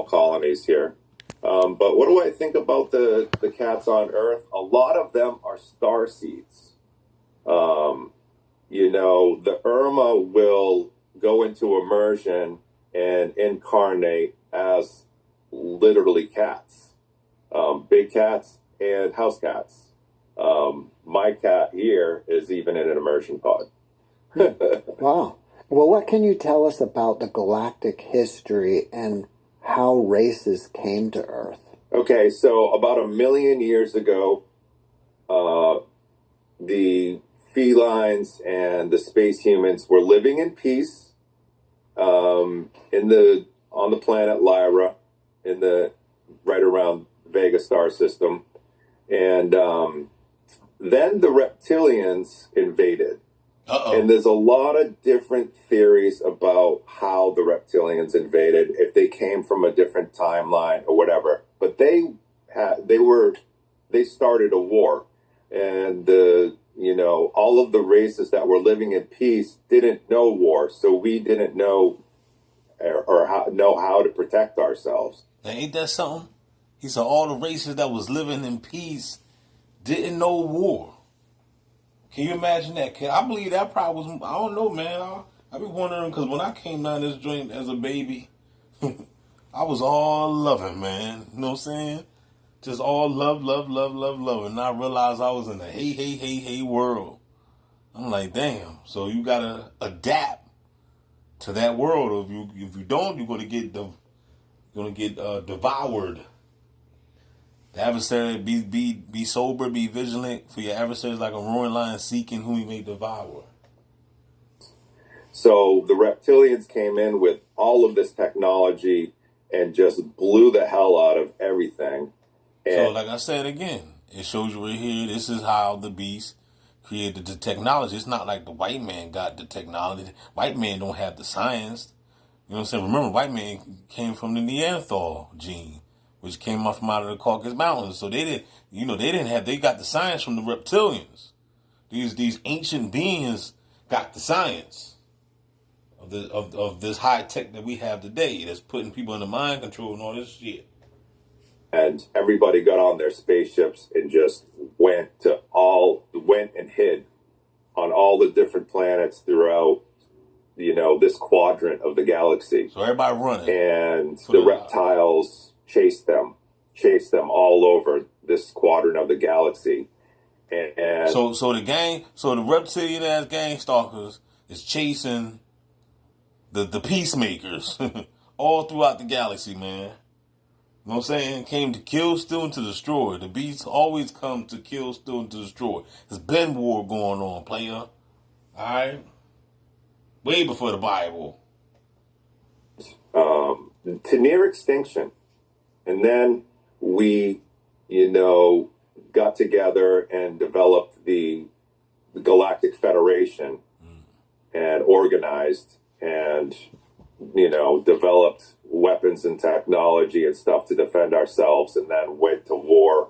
colonies here. But what do I think about the cats on Earth? A lot of them are star seeds. Um, the Irma will go into immersion and incarnate as literally cats, big cats and house cats. My cat here is even in an immersion pod. Wow. Well, what can you tell us about the galactic history and how races came to Earth? Okay, so about 1 million years ago, the felines and the space humans were living in peace on the planet Lyra, in the right around Vega star system, and then the reptilians invaded. Uh-oh. And there's a lot of different theories about how the reptilians invaded, if they came from a different timeline or whatever. But they started a war, and all of the races that were living in peace didn't know war, so we didn't know how to protect ourselves. Now, ain't that something? He said all the races that was living in peace didn't know war. Can you imagine that, kid? I believe that probably was, I don't know, man. I be wondering, because when I came down this joint as a baby, I was all loving, man. You know what I'm saying? Just all love, love, love, love, love. And I realized I was in a hey world. I'm like, damn. So you got to adapt to that world. If you don't, you're going to get devoured. The adversary, be sober, be vigilant, for your adversary is like a roaring lion seeking whom he may devour. So the reptilians came in with all of this technology and just blew the hell out of everything. So like I said again, it shows you right here, this is how the beast created the technology. It's not like the white man got the technology. White man don't have the science. You know what I'm saying? Remember, white man came from the Neanderthal gene, which came up from out of the Caucasus Mountains. So they got the science from the reptilians. These ancient beings got the science of this high tech that we have today that's putting people into mind control and all this shit. And everybody got on their spaceships and just went and hid on all the different planets throughout, this quadrant of the galaxy. So everybody running. And the reptiles chased them all over this quadrant of the galaxy. And so the reptilian ass gang stalkers is chasing the peacemakers all throughout the galaxy, man. You know what I'm saying? Came to kill, steal, and to destroy. The beasts always come to kill, steal, and to destroy. There's been war going on, player. Alright? Way before the Bible. To near extinction. And then we, got together and developed the Galactic Federation and organized and, developed weapons and technology and stuff to defend ourselves, and then went to war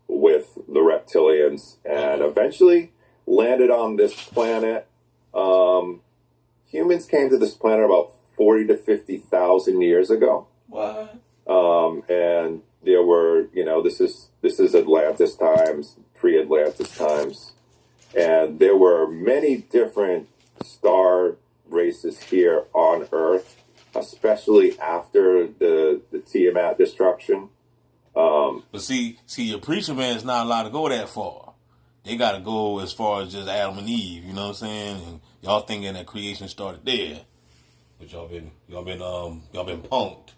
with the reptilians and eventually landed on this planet. Humans came to this planet about 40 to 50,000 years ago. What? And there were, this is Atlantis times, pre-Atlantis times, and there were many different star races here on Earth, especially after the Tiamat destruction. But see, your preacher man is not allowed to go that far. They got to go as far as just Adam and Eve. You know what I'm saying? And y'all thinking that creation started there, but y'all been punked.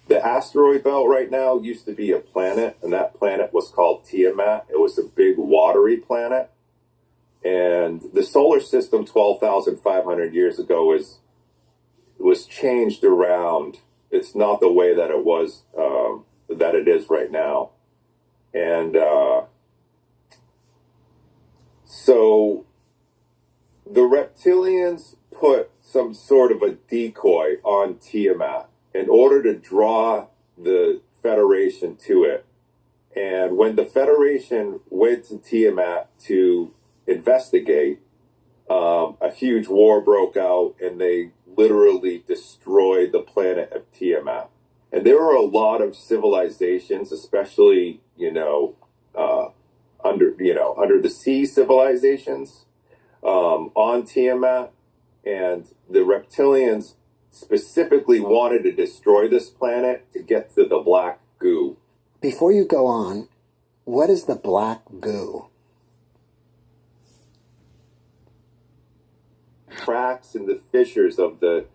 The asteroid belt right now used to be a planet, and that planet was called Tiamat. It was a big watery planet. And the solar system 12,500 years ago was changed around. It's not the way that it was, that it is right now. And so the reptilians put some sort of a decoy on Tiamat in order to draw the Federation to it. And when the Federation went to Tiamat to investigate, a huge war broke out, and they literally destroyed the planet of Tiamat. And there are a lot of civilizations, especially, under the sea civilizations, on Tiamat, and the reptilians specifically wanted to destroy this planet to get to the black goo. Before you go on, what is the black goo? Cracks in the fissures of the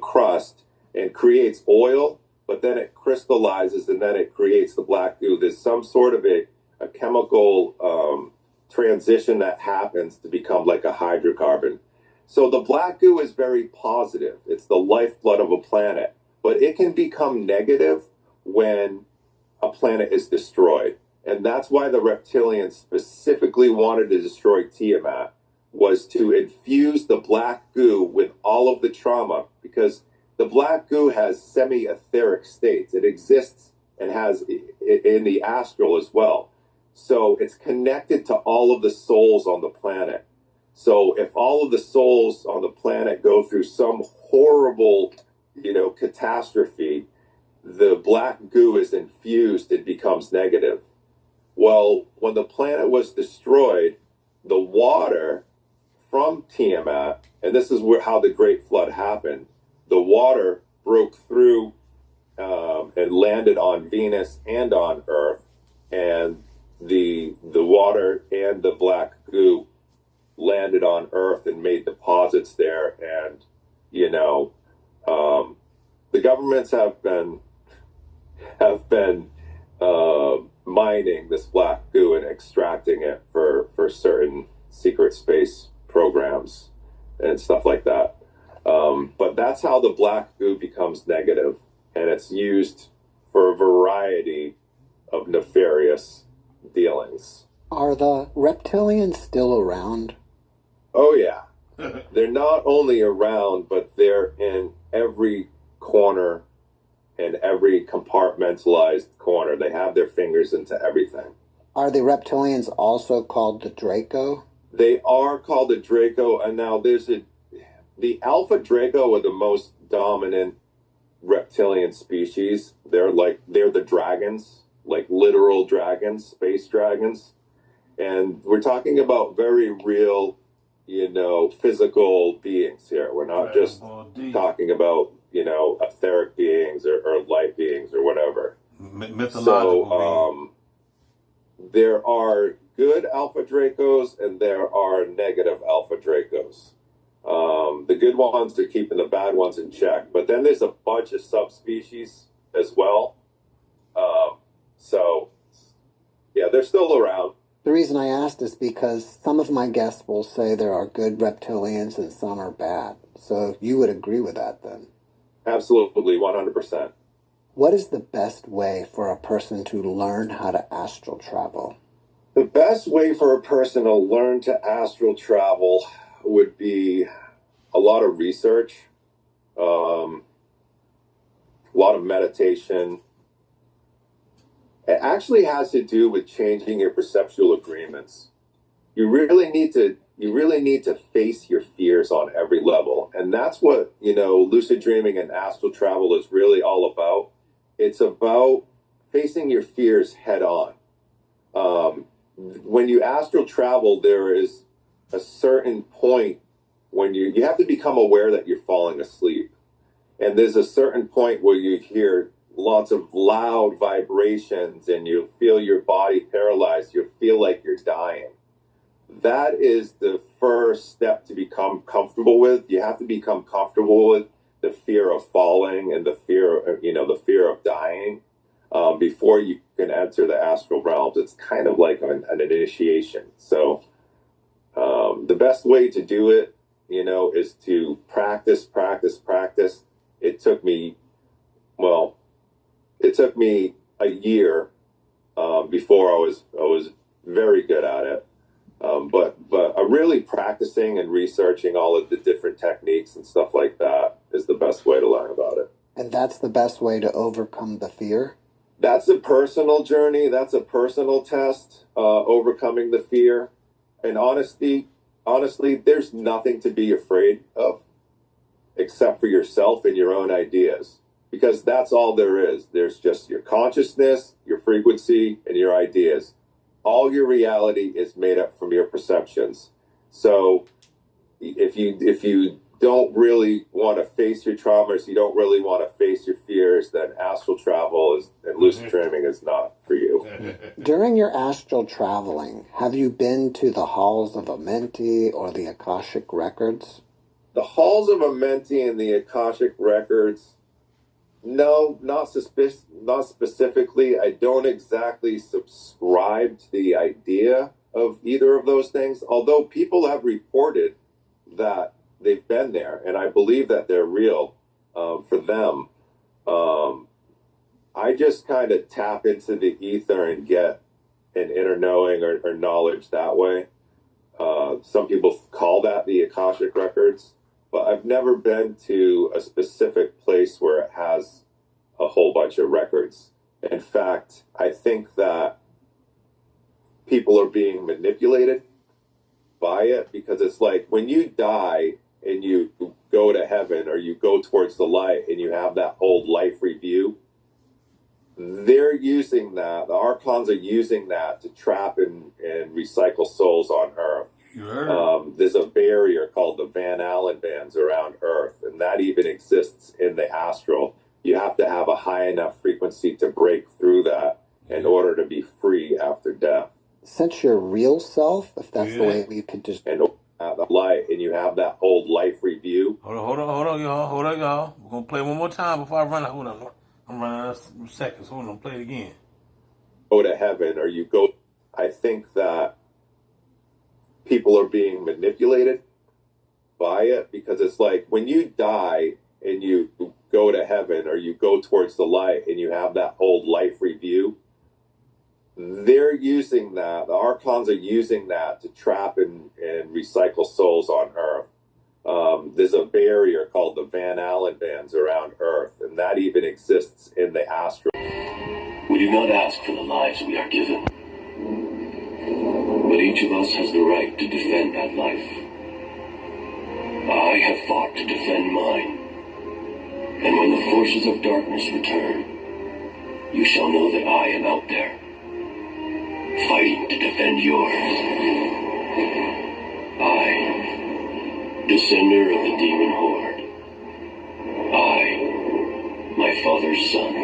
crust and creates oil, but then it crystallizes and then it creates the black goo. There's some sort of a chemical transition that happens to become like a hydrocarbon. So the black goo is very positive. It's the lifeblood of a planet, but it can become negative when a planet is destroyed. And that's why the reptilians specifically wanted to destroy Tiamat, was to infuse the black goo with all of the trauma, because the black goo has semi-etheric states. It exists and has in the astral as well. So it's connected to all of the souls on the planet. So if all of the souls on the planet go through some horrible, catastrophe, the black goo is infused, it becomes negative. Well, when the planet was destroyed, the water from Tiamat, and this is how the Great Flood happened, the water broke through and landed on Venus and on Earth, and the water and the black goo landed on Earth and made deposits there. And the governments have been mining this black goo and extracting it for certain secret space programs and stuff like that. But that's how the black goo becomes negative, and it's used for a variety of nefarious dealings. Are the reptilians still around? Oh, yeah. They're not only around, but they're in every corner and every compartmentalized corner. They have their fingers into everything. Are the reptilians also called the Draco? They are called the Draco, and now the Alpha Draco are the most dominant reptilian species. They're the dragons, like literal dragons, space dragons. And we're talking about very real, physical beings here. We're not just talking about, etheric beings or light beings or whatever. Mythological beings. There are good Alpha Dracos and there are negative Alpha Dracos. The good ones are keeping the bad ones in check. But then there's a bunch of subspecies as well. They're still around. The reason I asked is because some of my guests will say there are good reptilians and some are bad. So you would agree with that then? Absolutely, 100%. What is the best way for a person to learn how to astral travel? The best way for a person to learn to astral travel would be a lot of research, a lot of meditation. It actually has to do with changing your perceptual agreements. You really need to face your fears on every level. And that's what, lucid dreaming and astral travel is really all about. It's about facing your fears head on. When you astral travel, there is a certain point when you have to become aware that you're falling asleep. And there's a certain point where you hear lots of loud vibrations and you feel your body paralyzed. You feel like you're dying. That is the first step to become comfortable with. You have to become comfortable with the fear of falling and the fear of dying before you can enter the astral realms. It's kind of like an initiation. So the best way to do it, is to practice. It took me a year before I was very good at it. But really practicing and researching all of the different techniques and stuff like that is the best way to learn about it. And that's the best way to overcome the fear? That's a personal journey. That's a personal test, overcoming the fear. And honestly, there's nothing to be afraid of except for yourself and your own ideas. because that's all there is. There's just your consciousness, your frequency, and your ideas. All your reality is made up from your perceptions. So if you don't really want to face your traumas, you don't really want to face your fears, then astral travel and lucid dreaming is not for you. During your astral traveling, have you been to the halls of Amenti or the Akashic records? The halls of Amenti and the Akashic records, no, not specifically. I don't exactly subscribe to the idea of either of those things, although people have reported that they've been there, and I believe that they're real for them. I just kind of tap into the ether and get an inner knowing or knowledge that way. Some people call that the Akashic records, but I've never been to a specific place where it has a whole bunch of records. In fact, I think that people are being manipulated by it, because it's like when you die and you go to heaven or you go towards the light and you have that whole life review, they're using that, the archons are using that to trap and recycle souls on Earth. There's a barrier called the Van Allen bands around Earth, and that even exists in the astral. You have to have a high enough frequency to break through that in order to be free after death. Since your real self, if that's the way we could just... And the light, and you have that whole life review. Hold on, y'all. We're gonna play one more time before I run out. Hold on. I'm running out of seconds. Hold on, play it again. Go to heaven, or you go... I think that people are being manipulated by it, because it's like when you die and you go to heaven or you go towards the light and you have that whole life review, they're using that, the archons are using that to trap and recycle souls on Earth. There's a barrier called the Van Allen bands around Earth, and that even exists in the astral. We do not ask for the lives we are given, but each of us has the right to defend that life. I have fought to defend mine, and when the forces of darkness return, you shall know that I am out there, fighting to defend yours. I, descender of the demon horde. I, my father's son.